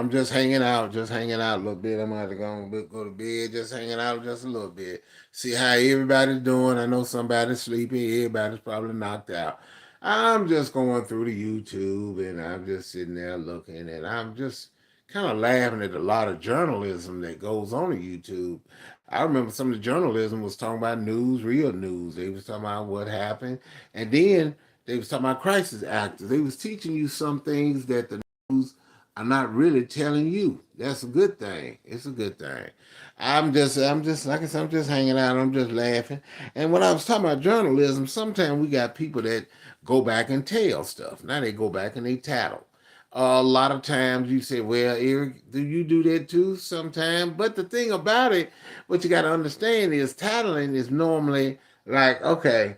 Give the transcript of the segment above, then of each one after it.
I'm just hanging out, a little bit. I'm gonna have to go to bed, just hanging out just a little bit. See how everybody's doing. I know somebody's sleepy, everybody's probably knocked out. I'm just going through the YouTube and I'm just sitting there looking and I'm just kind of laughing at a lot of journalism that goes on YouTube. I remember some of the journalism was talking about news, real news. They was talking about what happened, and then they was talking about crisis actors. They was teaching you some things that the news are not really telling you. That's a good thing. It's a good thing. I'm just like I said, I'm just hanging out. I'm just laughing. And when I was talking about journalism, sometimes we got people that go back and tell stuff. Now they go back and they tattle. A lot of times you say, well, Eric, do you do that too sometimes? But the thing about it, what you got to understand is tattling is normally like, okay,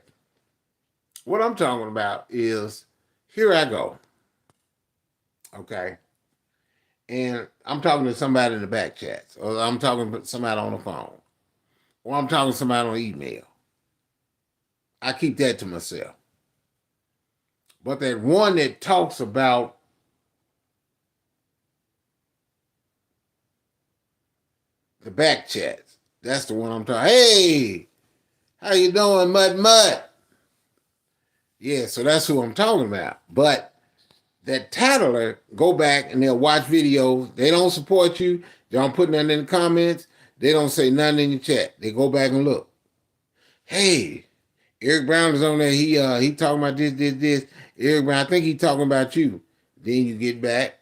what I'm talking about is here I go, okay? And I'm talking to somebody in the back chats, or I'm talking to somebody on the phone, or I'm talking to somebody on email. I keep that to myself. But that one that talks about the back chats, that's the one I'm talking. Hey, how you doing, Mud Mud? Yeah, so that's who I'm talking about. But that tattler go back and they'll watch videos. They don't support you. They don't put nothing in the comments. They don't say nothing in the chat. They go back and look. Hey, Eric Brown is on there. He talking about this. Eric Brown, I think he talking about you. Then you get back.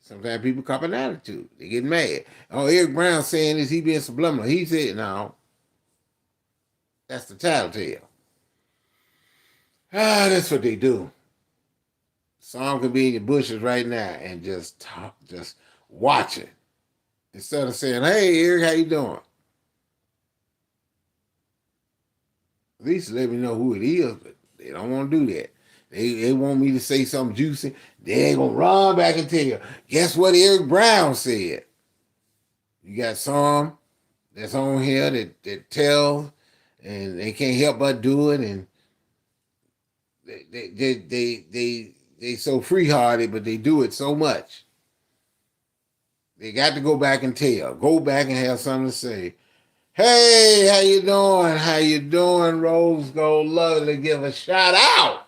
Sometimes people cop an attitude. They get mad. Oh, Eric Brown saying this, he being subliminal. He said, no, that's the tattletale. That's what they do. Some could be in your bushes right now and just talk, just watch it. Instead of saying, hey, Eric, how you doing? At least let me know who it is, but they don't want to do that. They want me to say something juicy. They ain't going to run back and tell you, guess what Eric Brown said? You got some that's on here that tell and they can't help but do it, and they so free hearted, but they do it so much. They got to go back and tell. Go back and have something to say. Hey, how you doing? How you doing? Rose Gold Lovely. Give a shout out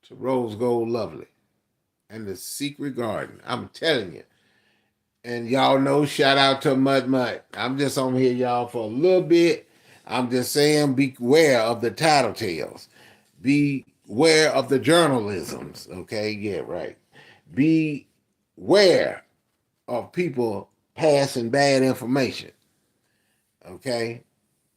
to Rose Gold Lovely and the Secret Garden. I'm telling you. And y'all know, shout out to Mud Mud. I'm just on here, y'all, for a little bit. I'm just saying, beware of the tattletales. Beware of the journalisms. Okay, yeah, right. Beware of people passing bad information. Okay,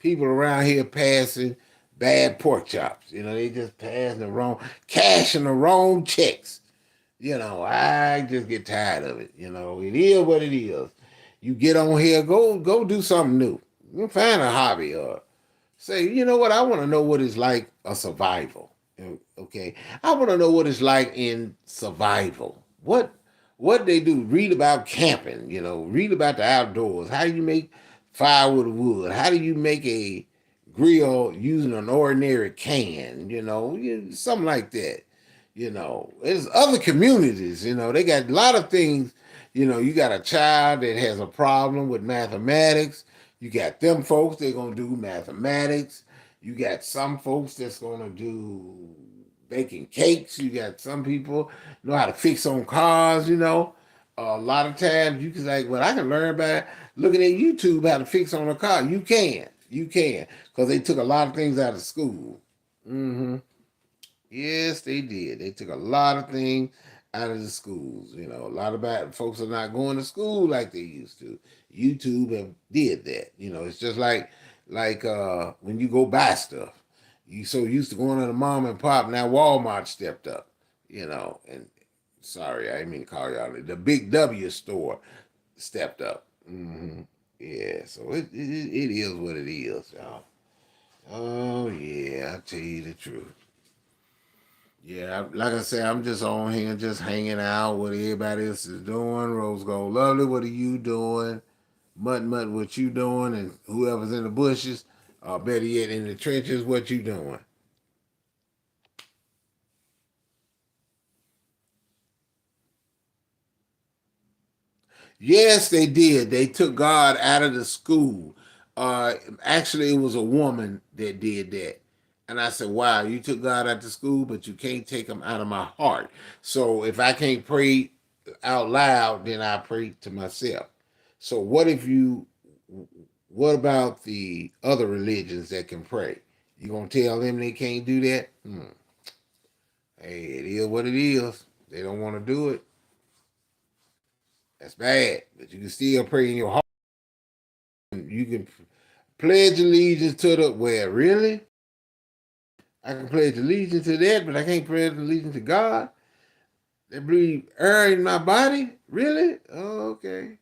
people around here passing bad pork chops. You know, they just passing the wrong, cashing the wrong checks. You know, I just get tired of it. You know, it is what it is. You get on here, go do something new. You find a hobby or say, you know what, I want to know what it's like a survival. Okay, I want to know what it's like in survival. What they do? Read about camping. You know, read about the outdoors. How do you make firewood or wood? How do you make a grill using an ordinary can? You know, something like that. You know, there's other communities. You know, they got a lot of things. You know, you got a child that has a problem with mathematics. You got them folks, they're going to do mathematics. You got some folks that's going to do baking cakes. You got some people know how to fix on cars, you know. A lot of times you can say, well, I can learn by looking at YouTube how to fix on a car. You can. You can. Because they took a lot of things out of school. Mm-hmm. Yes, they did. They took a lot of things out of the schools. You know, a lot of bad folks are not going to school like they used to. YouTube have did that. You know, it's just like when you go buy stuff. You so used to going to the mom and pop. Now Walmart stepped up. You know, and sorry, I didn't mean to call y'all the Big W store stepped up. Mm-hmm. Yeah, so it is what it is, y'all. Oh yeah, I tell you the truth. Yeah, like I said, I'm just on here just hanging out. What everybody else is doing. Rose Gold Lovely, what are you doing? Mutt Mutt, what you doing? And whoever's in the bushes, or better yet, in the trenches, what you doing? Yes, they did. They took God out of the school. Actually, it was a woman that did that. And I said, wow, you took God out of school, but you can't take him out of my heart. So if I can't pray out loud, then I pray to myself. So what about the other religions that can pray? You gonna tell them they can't do that? Hey, it is what it is. They don't want to do it. That's bad. But you can still pray in your heart. You can pledge allegiance to the where really? I can pledge allegiance to that, but I can't pledge allegiance to God. They breathe air in my body? Really? Oh, okay.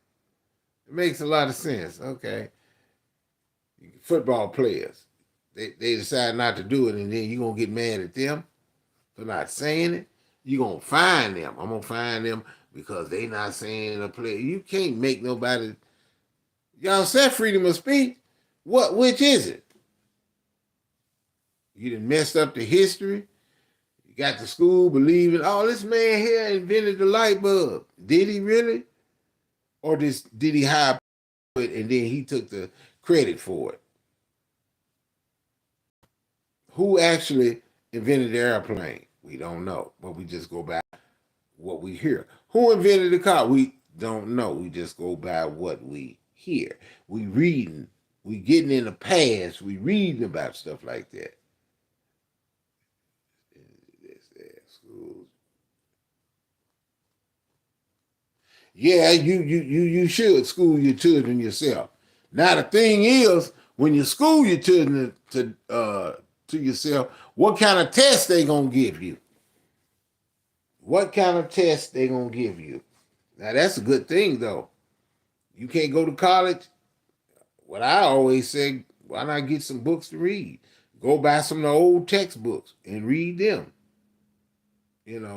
It makes a lot of sense. Okay. Football players. They decide not to do it, and then you're gonna get mad at them for not saying it. You're gonna fine them. I'm gonna fine them because they not saying a play. You can't make nobody. Y'all said freedom of speech. Which is it? You done messed up the history. You got the school believing, oh, this man here invented the light bulb. Did he really? Or did he hire it and then he took the credit for it? Who actually invented the airplane? We don't know, but we just go by what we hear. Who invented the car? We don't know. We just go by what we hear. We reading. We getting in the past. We reading about stuff like that. Schools. Yeah, you should school your children yourself. Now the thing is, when you school your children to yourself, what kind of test they gonna give you? What kind of test they gonna give you? Now that's a good thing though. You can't go to college. What I always say, why not get some books to read? Go buy some of the old textbooks and read them.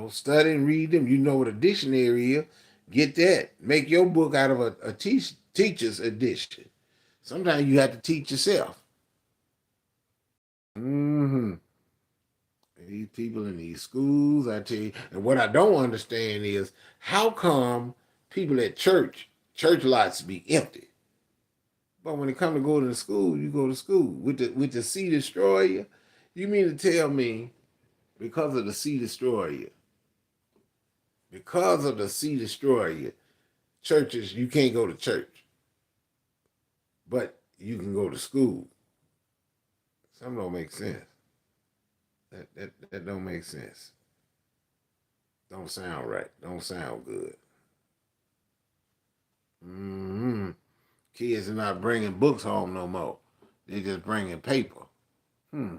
Study and read them. You know what a dictionary is. Get that. Make your book out of a teacher's edition. Sometimes you have to teach yourself. Mm-hmm. These people in these schools, I tell you, and what I don't understand is how come people at church lots be empty, but when it come to go to the school, you go to school with the sea destroyer. You mean to tell me because of the sea destroyer, because of the sea destroyer, churches you can't go to church, but you can go to school? Something don't make sense. That don't make sense. Don't sound right. Don't sound good. Mm-hmm. Kids are not bringing books home no more. They just bringing paper. Hmm.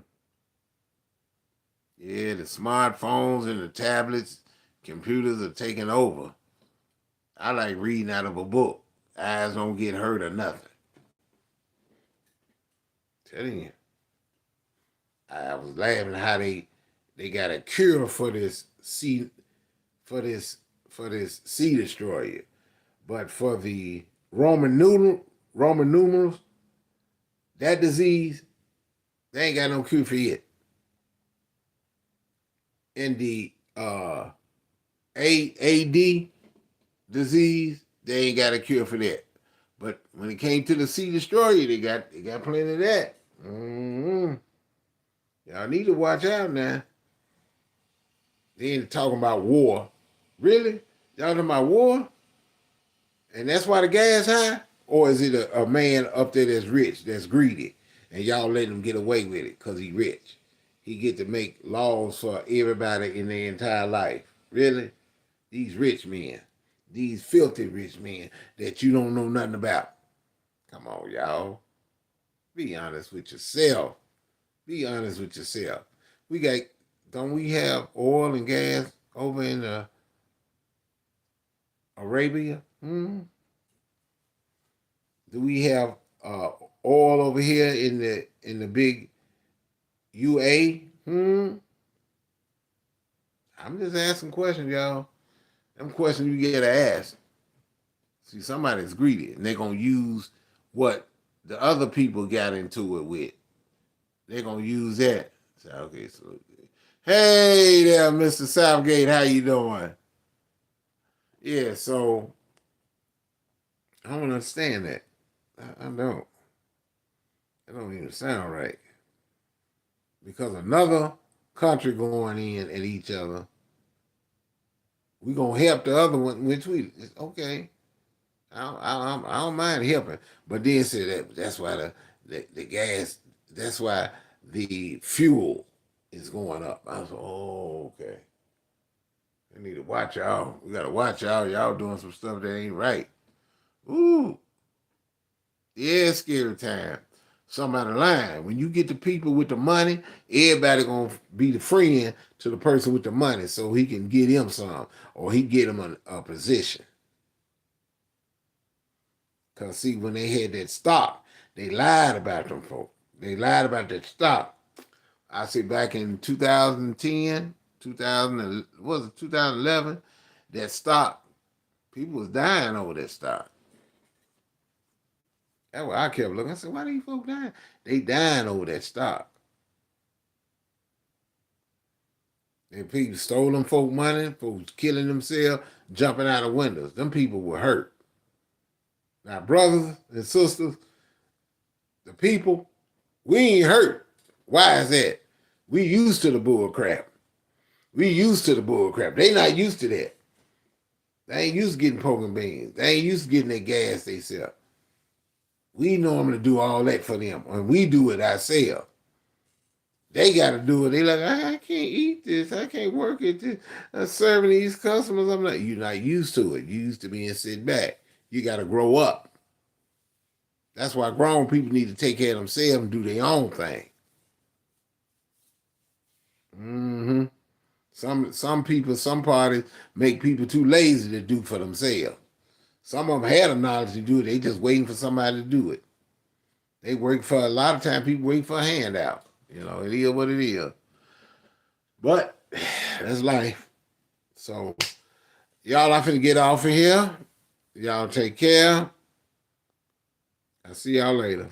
Yeah, the smartphones and the tablets, computers are taking over. I like reading out of a book. Eyes don't get hurt or nothing. Telling you. I was laughing how they got a cure for this for this for this sea destroyer. But for the Roman numerals, that disease, they ain't got no cure for it. In the AD disease, they ain't got a cure for that. But when it came to the sea destroyer, they got plenty of that. Mm-hmm. Y'all need to watch out now. They ain't talking about war. Really? Y'all talking about war? And that's why the gas high? Or is it a man up there that's rich, that's greedy, and y'all letting him get away with it because he rich? He get to make laws for everybody in their entire life. Really? These rich men, these filthy rich men that you don't know nothing about. Come on, y'all. Be honest with yourself. Be honest with yourself. We got, don't we have oil and gas over in Arabia? Do we have oil over here in the big UA? I'm just asking questions, y'all. Them questions you get to ask. See, somebody's greedy, and they're gonna use what the other people got into it with. They're gonna use that. So, okay, so hey there, Mr. Southgate, how you doing? Yeah, so I don't understand that. I don't. It don't even sound right. Because another country going in at each other, we gonna help the other one, which we okay. I don't mind helping, but then say that's why the gas, that's why the fuel is going up. I was like, oh okay. We need to watch y'all. We gotta watch y'all. Y'all doing some stuff that ain't right. Ooh, yeah, it's scary time. Some out of line. When you get the people with the money, everybody gonna be the friend to the person with the money, so he can get him some, or he get him a position. Cause see, when they had that stock, they lied about them folks. They lied about that stock. I say back in 2010, 2000, was it 2011? That stock, people was dying over that stock. That's why I kept looking. I said, why these folks dying? They dying over that stock. And people stole them folk money, folks killing themselves, jumping out of windows. Them people were hurt. Now, brothers and sisters, the people, we ain't hurt. Why is that? We used to the bull crap. We used to the bull crap. They not used to that. They ain't used to getting pork and beans. They ain't used to getting that gas they sell. We normally do all that for them, and we do it ourselves. They got to do it. They like, I can't eat this. I can't work at this. I'm serving these customers. I'm not. You're not used to it. You used to being sit back. You got to grow up. That's why grown people need to take care of themselves and do their own thing. Mm-hmm. Some people, some parties make people too lazy to do for themselves. Some of them had the knowledge to do it. They just waiting for somebody to do it. They work for a lot of time. People wait for a handout. You know, it is what it is. But that's life. So y'all, I finna get off of here. Y'all take care. I'll see y'all later.